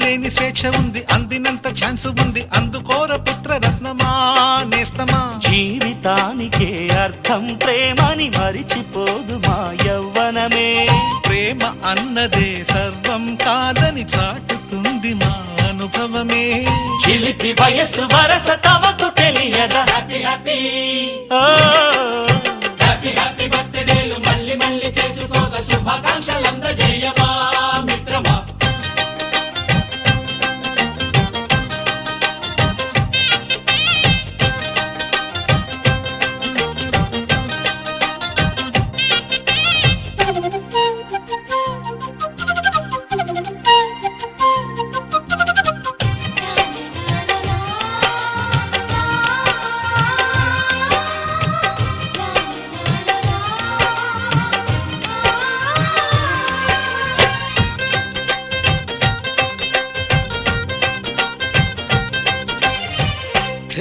లేని స్వేచ్ఛ ఉంది, అందినంత ఛాన్స్ ఉంది, అందుకోర పుత్ర రత్నమా నేస్తమా. జీవితానికే అర్థం ప్రేమని మరిచిపోదు మా యవ్వనమే. ప్రేమ అన్నదే సర్వం కాదని చాటుతుంది మా అనుభవమే. చిలిపి వయసు వరస తమకు తెలియదా. హ్యాపీ హ్యాపీ హ్యాపీ హ్యాపీ బర్త్డేలు మళ్ళీ మళ్ళీ చేసుకోక శుభాకాంక్షలందజేయమా మిత్రమా.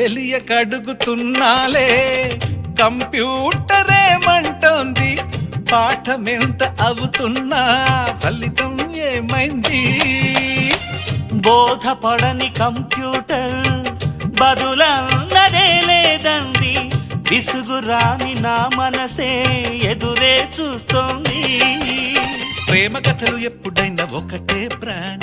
తెలియకడుగుతున్నాలే కంప్యూటరేమంటోంది, పాఠమెంత అవుతున్నా ఫలితం ఏమైంది. బోధపడని కంప్యూటర్ బదులన్నదే లేదండి, విసుగురాని నా మనసే ఎదురే చూస్తోంది. ప్రేమ కథలు ఎప్పుడైనా ఒకటే ప్రాణ,